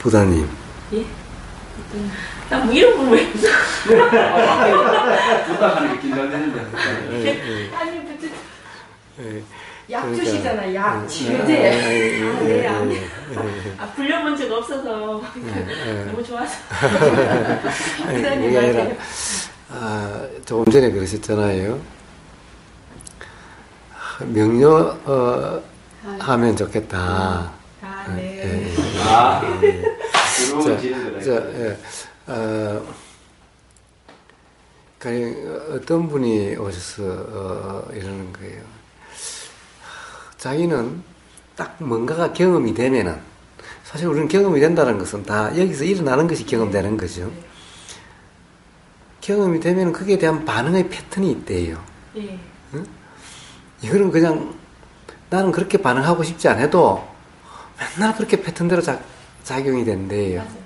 부다님. 예? 나 뭐 이런 걸 왜? 부탁하는 게 긴장되는데. 아니, 부츠. 예. 약 그러니까, 주시잖아, 약. 치료제. 아, 불려본 적 없어서. 너무 좋아서. 부다님 말이에요. 조금 전에 그러셨잖아요. 명료, 하면 좋겠다. 네. 어떤 분이 오셔서 이러는 거예요. 자기는 딱 뭔가가 경험이 되면은, 사실 우리는 경험이 된다는 것은 다 여기서 일어나는 것이 경험되는 거죠. 경험이 되면 거기에 대한 반응의 패턴이 있대요. 예. 응? 이거는 그냥 나는 그렇게 반응하고 싶지 않아도 맨날 그렇게 패턴대로 작용이 된대요. 맞아요.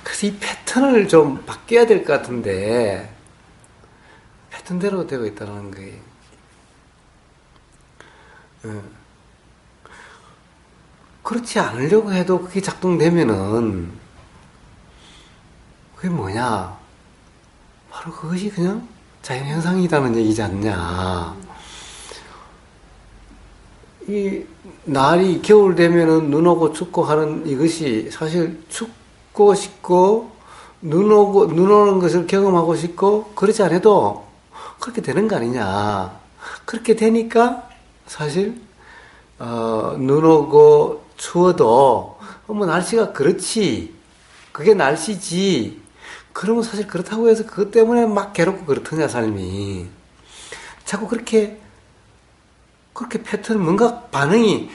그래서 이 패턴을 좀 바뀌어야 될 것 같은데 패턴대로 되고 있다는 거예요. 그렇지 않으려고 해도 그게 작동되면은 그게 뭐냐? 바로 그것이 그냥 자연현상이라는 얘기지 않냐. 이 날이 겨울 되면은 눈 오고 춥고 하는 이것이 사실 춥고 싶고 눈 오는 것을 경험하고 싶고 그렇지 않아도 그렇게 되는 거 아니냐. 그렇게 되니까 사실 눈 오고 추워도 뭐 날씨가 그렇지. 그게 날씨지. 그러면 사실 그렇다고 해서 그것 때문에 막 괴롭고 그렇더냐 삶이. 자꾸 그렇게 패턴, 뭔가 반응이,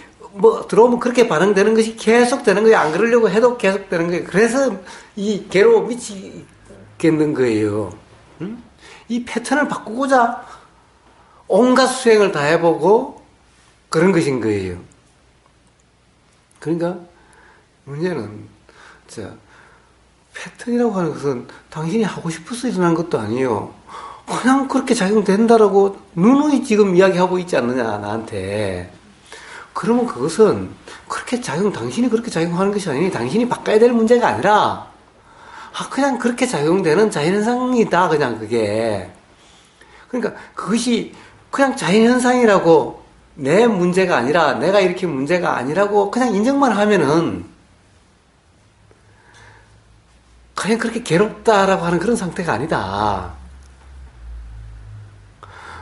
들어오면 그렇게 반응되는 것이 계속 되는 거예요. 안 그러려고 해도 계속 되는 거예요. 그래서 이 괴로워 미치겠는 거예요. 응? 이 패턴을 바꾸고자 온갖 수행을 다 해보고 그런 것인 거예요. 그러니까 문제는, 패턴이라고 하는 것은 당신이 하고 싶어서 일어난 것도 아니에요. 그냥 그렇게 작용된다라고 누누이 지금 이야기하고 있지 않느냐, 나한테. 그러면 그것은 당신이 그렇게 작용하는 것이 아니니 당신이 바꿔야 될 문제가 아니라, 그냥 그렇게 작용되는 자연현상이다, 그냥 그게. 그러니까 그것이 그냥 자연현상이라고 내 문제가 아니라, 내가 일으킨 문제가 아니라고 그냥 인정만 하면은, 그냥 그렇게 괴롭다라고 하는 그런 상태가 아니다.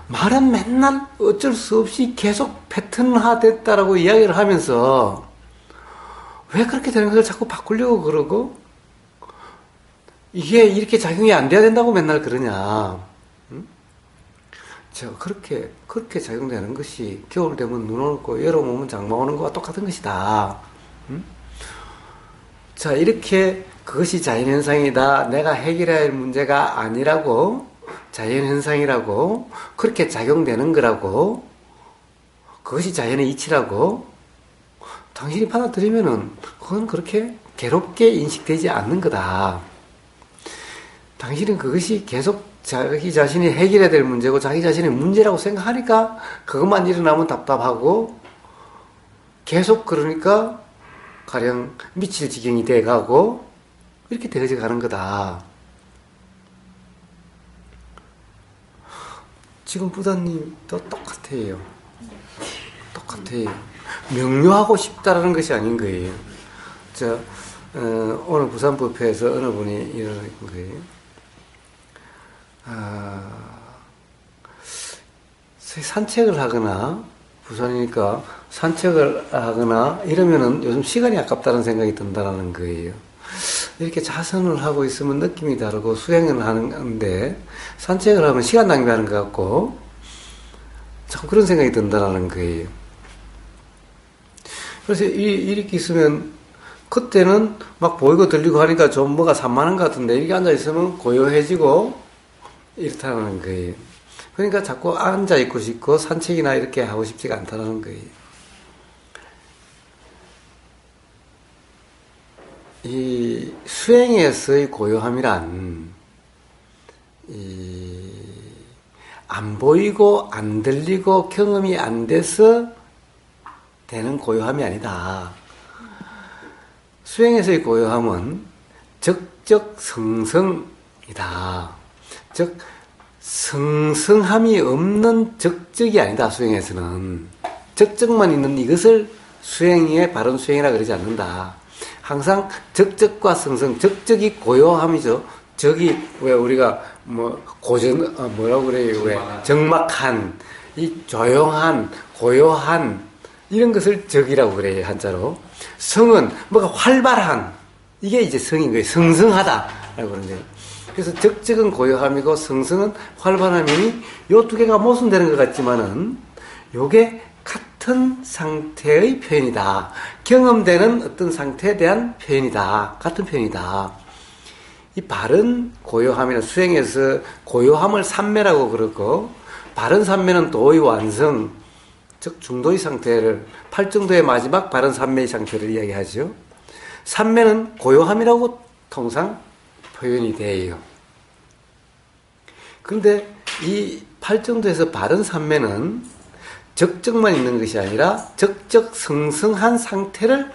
말은 맨날 어쩔 수 없이 계속 패턴화됐다라고 이야기를 하면서 왜 그렇게 되는 것을 자꾸 바꾸려고 그러고 이게 이렇게 작용이 안 돼야 된다고 맨날 그러냐. 응? 그렇게 작용되는 것이 겨울 되면 눈 오고 여름 오면 장마 오는 것과 똑같은 것이다. 응? 자, 이렇게 그것이 자연현상이다. 내가 해결해야 할 문제가 아니라고 자연현상이라고 그렇게 작용되는 거라고 그것이 자연의 이치라고 당신이 받아들이면은 그건 그렇게 괴롭게 인식되지 않는 거다. 당신은 그것이 계속 자기 자신이 해결해야 될 문제고 자기 자신의 문제라고 생각하니까 그것만 일어나면 답답하고 계속 그러니까 가령 미칠 지경이 돼가고 이렇게 되어져 가는 거다. 지금 부다님도 똑같아요. 명료하고 싶다라는 것이 아닌 거예요. 오늘 부산법회에서 어느 분이 이러는 거예요. 산책을 하거나, 부산이니까 산책을 하거나 이러면은 요즘 시간이 아깝다는 생각이 든다는 거예요. 이렇게 자선을 하고 있으면 느낌이 다르고 수행을 하는데 산책을 하면 시간 낭비하는 것 같고 자꾸 그런 생각이 든다는 거예요. 그래서 이렇게 있으면 그때는 막 보이고 들리고 하니까 좀 뭐가 산만한 것 같은데 이렇게 앉아있으면 고요해지고 이렇다는 거예요. 그러니까 자꾸 앉아있고 싶고 산책이나 이렇게 하고 싶지가 않다는 거예요. 이 수행에서의 고요함이란 안 보이고 안 들리고 경험이 안 돼서 되는 고요함이 아니다. 수행에서의 고요함은 적적성성이다. 즉 성성함이 없는 적적이 아니다. 수행에서는 적적만 있는 이것을 수행의 바른 수행이라 그러지 않는다. 항상 적적과 성성, 적적이 고요함이죠. 적이 왜 우리가 뭐 뭐라고 그래요? 왜 적막한, 이 조용한, 고요한 이런 것을 적이라고 그래요. 한자로. 성은 뭐가 활발한, 이게 이제 성인 거예요. 성성하다라고 그러는데. 그래서 적적은 고요함이고 성성은 활발함이니 요 두 개가 모순되는 것 같지만은 요게 같은 상태의 표현이다. 경험되는 어떤 상태에 대한 표현이다. 같은 표현이다. 이 바른 고요함이나 수행에서 고요함을 삼매라고 그러고, 바른 삼매는 도의 완성, 즉 중도의 상태를, 팔정도의 마지막 바른 삼매의 상태를 이야기하죠. 삼매는 고요함이라고 통상 표현이 돼요. 그런데 이 팔정도에서 바른 삼매는 적적만 있는 것이 아니라 적적성성한 상태를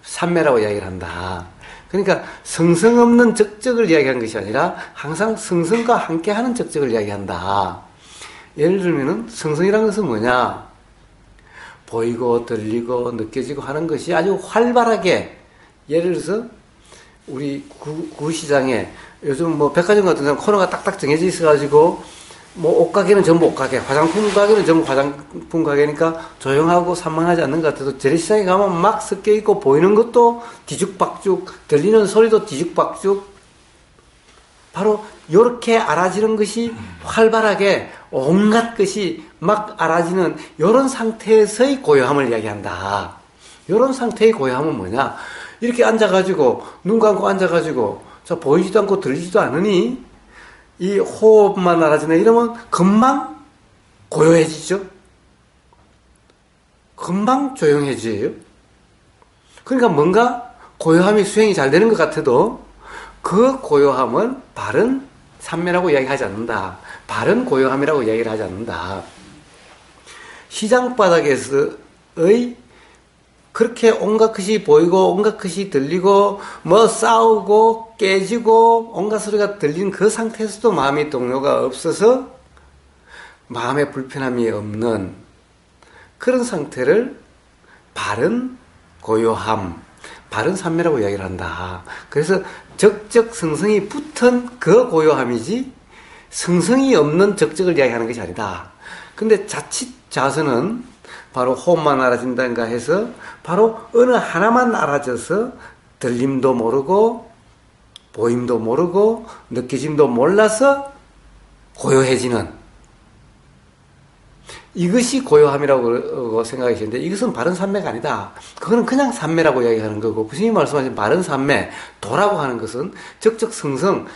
삼매라고 이야기를 한다. 그러니까 성성 없는 적적을 이야기하는 것이 아니라 항상 성성과 함께하는 적적을 이야기한다. 예를 들면은 성성이라는 것은 뭐냐? 보이고 들리고 느껴지고 하는 것이 아주 활발하게, 예를 들어서 우리 구시장에 요즘 뭐 백화점 같은 데는 코너가 딱딱 정해져 있어가지고 뭐 옷가게는 전부 옷가게, 화장품 가게는 전부 화장품 가게니까 조용하고 산만하지 않는 것 같아도 재래시장에 가면 막 섞여 있고 보이는 것도 뒤죽박죽, 들리는 소리도 뒤죽박죽. 바로 이렇게 알아지는 것이 활발하게 온갖 것이 막 알아지는 이런 상태에서의 고요함을 이야기한다. 이런 상태의 고요함은 뭐냐? 이렇게 앉아가지고 눈 감고 앉아가지고 자 보이지도 않고 들리지도 않으니 이 호흡만 알아지네 이러면 금방 고요해지죠. 금방 조용해져요. 그러니까 뭔가 고요함이 수행이 잘 되는 것 같아도 그 고요함은 바른 삼매라고 이야기하지 않는다. 바른 고요함이라고 이야기를 하지 않는다. 시장바닥에서의 그렇게 온갖 것이 보이고 온갖 것이 들리고 뭐 싸우고 깨지고 온갖 소리가 들리는 그 상태에서도 마음의 동요가 없어서 마음의 불편함이 없는 그런 상태를 바른 고요함, 바른 삼매라고 이야기를 한다. 그래서 적적성성이 붙은 그 고요함이지 성성이 없는 적적을 이야기하는 것이 아니다. 근데 자칫 자서는 바로 호흡만 알아진다는가 해서 바로 어느 하나만 알아져서 들림도 모르고 보임도 모르고 느껴짐도 몰라서 고요해지는 이것이 고요함이라고 생각하시는데 이것은 바른 삼매가 아니다. 그거는 그냥 삼매라고 이야기하는 거고 부처님이 말씀하신 바른 삼매, 도라고 하는 것은 적적성성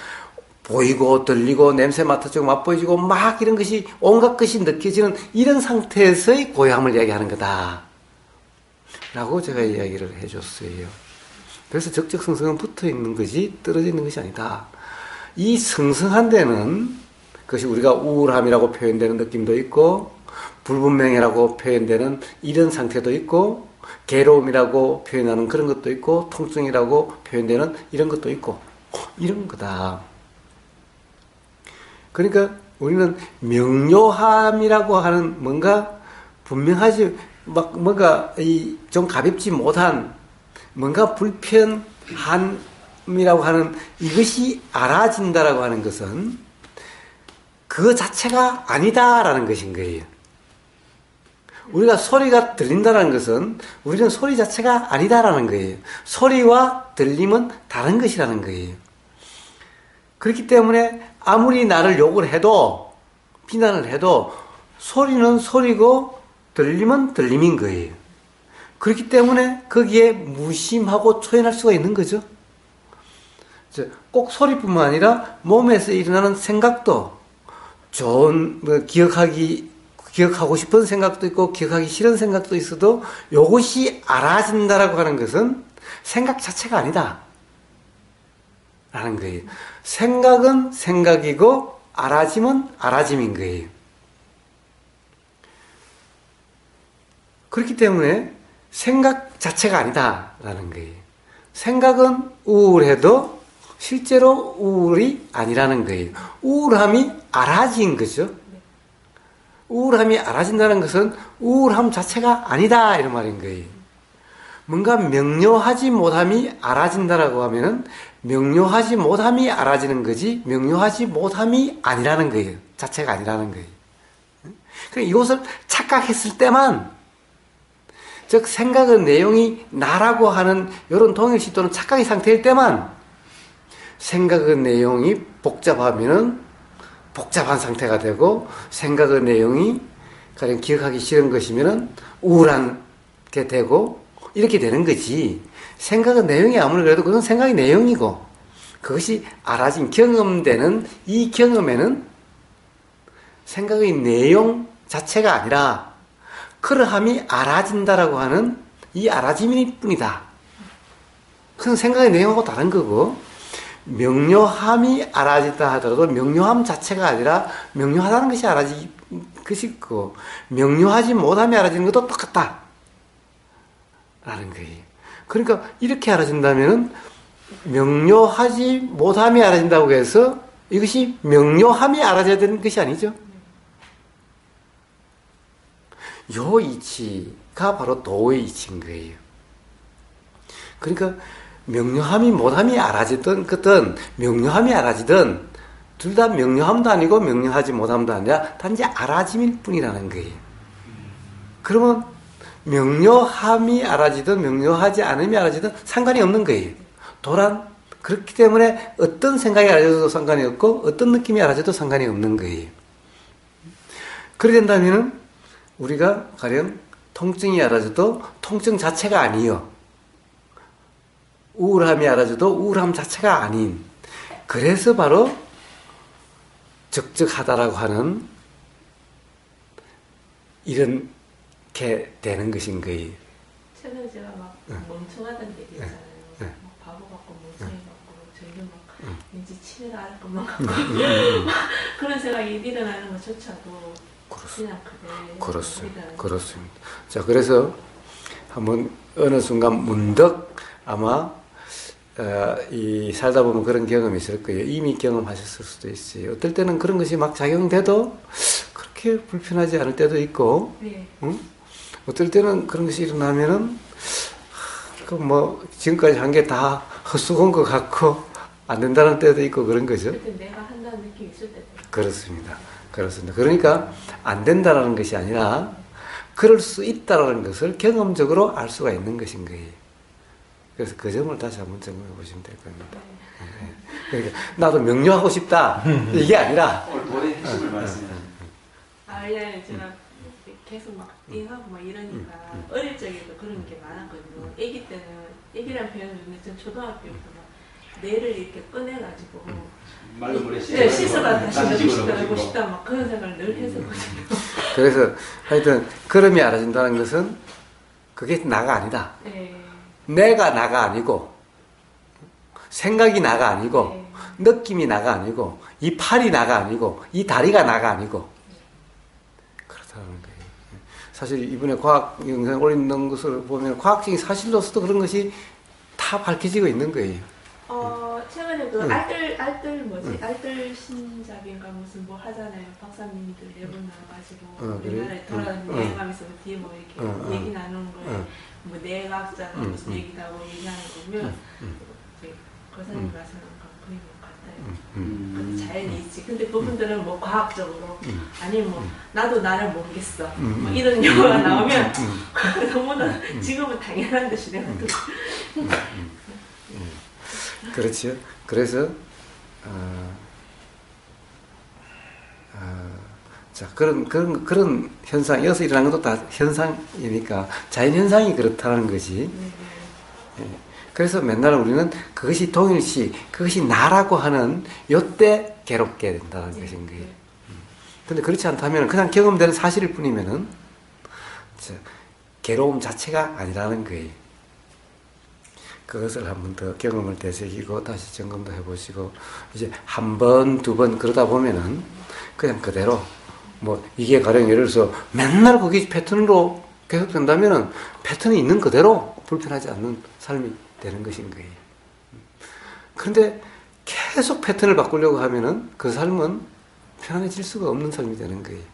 보이고 들리고 냄새 맡아지고 맛보이고 막 이런 것이 온갖 것이 느껴지는 이런 상태에서의 고요함을 이야기하는 거다 라고 제가 이야기를 해줬어요. 그래서 적적성성은 붙어있는 것이 떨어져 있는 것이 아니다. 이 성성한 데는 그것이 우리가 우울함이라고 표현되는 느낌도 있고 불분명이라고 표현되는 이런 상태도 있고 괴로움이라고 표현하는 그런 것도 있고 통증이라고 표현되는 이런 것도 있고 이런 거다. 그러니까 우리는 명료함이라고 하는 뭔가 분명하지 막 뭔가 좀 가볍지 못한 뭔가 불편함이라고 하는 이것이 알아진다라고 하는 것은 그 자체가 아니다라는 것인 거예요. 우리가 소리가 들린다는 것은 우리는 소리 자체가 아니다라는 거예요. 소리와 들림은 다른 것이라는 거예요. 그렇기 때문에 아무리 나를 욕을 해도 비난을 해도 소리는 소리고 들림은 들림인 거예요. 그렇기 때문에 거기에 무심하고 초연할 수가 있는 거죠. 꼭 소리뿐만 아니라 몸에서 일어나는 생각도 좋은 기억하고 싶은 생각도 있고 기억하기 싫은 생각도 있어도 이것이 알아진다라고 하는 것은 생각 자체가 아니다 라는 거예요. 생각은 생각이고 알아짐은 알아짐인 거예요. 그렇기 때문에 생각 자체가 아니다라는 거예요. 생각은 우울해도 실제로 우울이 아니라는 거예요. 우울함이 알아진 거죠. 우울함이 알아진다는 것은 우울함 자체가 아니다 이런 말인 거예요. 뭔가 명료하지 못함이 알아진다라고 하면은 명료하지 못함이 알아지는 거지 명료하지 못함이 아니라는 거예요. 자체가 아니라는 거예요. 그러니까 이것을 착각했을 때만, 즉 생각의 내용이 나라고 하는 이런 동일시 또는 착각의 상태일 때만 생각의 내용이 복잡하면은 복잡한 상태가 되고, 생각의 내용이 가령 기억하기 싫은 것이면은 우울한 게 되고 이렇게 되는 거지. 생각의 내용이 아무리 그래도 그건 생각의 내용이고, 그것이 알아진 경험되는 이 경험에는 생각의 내용 자체가 아니라 그러함이 알아진다라고 하는 이 알아짐일 뿐이다. 그건 생각의 내용하고 다른 거고, 명료함이 알아진다 하더라도 명료함 자체가 아니라 명료하다는 것이 알아진 것이 있고, 명료하지 못함이 알아지는 것도 똑같다 라는 거예요. 그러니까 이렇게 알아진다면은 명료하지 못함이 알아진다고 해서 이것이 명료함이 알아져야 되는 것이 아니죠. 요 이치가 바로 도의 이치인 거예요. 그러니까 명료함이 못함이 알아지든 그든 명료함이 알아지든 둘 다 명료함도 아니고 명료하지 못함도 아니라 단지 알아짐일 뿐이라는 거예요. 그러면 명료함이 알아지든 명료하지 않음이 알아지든 상관이 없는 거예요. 도란 그렇기 때문에 어떤 생각이 알아져도 상관이 없고 어떤 느낌이 알아져도 상관이 없는 거예요. 그래 된다면은 우리가 가령 통증이 알아져도 통증 자체가 아니요, 우울함이 알아져도 우울함 자체가 아닌, 그래서 바로 적적하다라고 하는 이렇게 되는 것인 거예요. 최근에 제가 막 멍청하다는 얘기 있잖아요. 막 바보 같고 멍청이 같고 저희는 막 왠지 치매가 알 것만 같고 그런 생각이 일어나는 것조차도 그냥 그렇습니다. 자, 그래서 한번 어느 순간 문득 아마 이 살다 보면 그런 경험이 있을 거예요. 이미 경험하셨을 수도 있어요. 어떨 때는 그런 것이 막 작용돼도 그렇게 불편하지 않을 때도 있고, 네. 응? 어떨 때는 그런 것이 일어나면은 그 뭐 지금까지 한 게 다 헛수고한 것 같고 안 된다는 때도 있고 그런 거죠. 그때 내가 한다는 느낌이 있을 때도 있고. 그렇습니다. 그러니까 안 된다라는 것이 아니라 그럴 수 있다라는 것을 경험적으로 알 수가 있는 것인 거예요. 그래서 그 점을 다시 한번 점검해 보시면 될 겁니다. 네. 그러니까 나도 명료하고 싶다 이게 아니라 오늘 도의 핵심을 말씀해. 왜냐면 제가 계속 막 띵하고 막 이러니까 어릴 적에도 그런 게 많았거든요. 아기 때는, 아기란 표현을 전 초등학교부터 막 뇌를 이렇게 꺼내가지고 말로 물에 씻어가 다시 하고 싶다 막 그런 생각을 늘 했었거든요. 그래서 하여튼 그름이 알아진다는 것은 그게 나가 아니다. 네. 내가 나가 아니고 생각이 나가 아니고 네. 느낌이 나가 아니고 이 팔이 나가 아니고 이 다리가 나가 아니고 그렇다는 거예요. 사실 이번에 과학 영상 올리는 것을 보면 과학적인 사실로서도 그런 것이 다 밝혀지고 있는 거예요. 최근에 그 알뜰 신작인가 무슨 뭐 하잖아요. 박사님들 네 분 나와가지고 우리나라에 돌아다니는 여행하면서 뒤에 뭐 이렇게 얘기 나누는 거에 뭐 내각자가 무슨 얘기다 뭐 얘기하는 거 보면 거사님 말씀하는 거 거의 뭐 같아요. 자연이 있지. 근데 그분들은 뭐 과학적으로 아니면 뭐 나도 나를 모르겠어 뭐 이런 영화가 나오면 너무나 지금은 당연한 듯이 내가 듣고 그렇죠. 그래서 자 그런 현상, 여기서 일어나는 것도 다 현상이니까 자연 현상이 그렇다는 것이. 예. 그래서 맨날 우리는 그것이 동일시, 그것이 나라고 하는 요때 괴롭게 된다는 것인 거예요. 근데 그렇지 않다면 그냥 경험되는 사실일 뿐이면은 괴로움 자체가 아니라는 거예요. 그것을 한 번 더 경험을 되새기고 다시 점검도 해보시고 이제 한 번, 두 번 그러다 보면은 그냥 그대로 뭐 이게 가령 예를 들어서 맨날 그게 패턴으로 계속된다면은 패턴이 있는 그대로 불편하지 않는 삶이 되는 것인 거예요. 그런데 계속 패턴을 바꾸려고 하면은 그 삶은 편안해질 수가 없는 삶이 되는 거예요.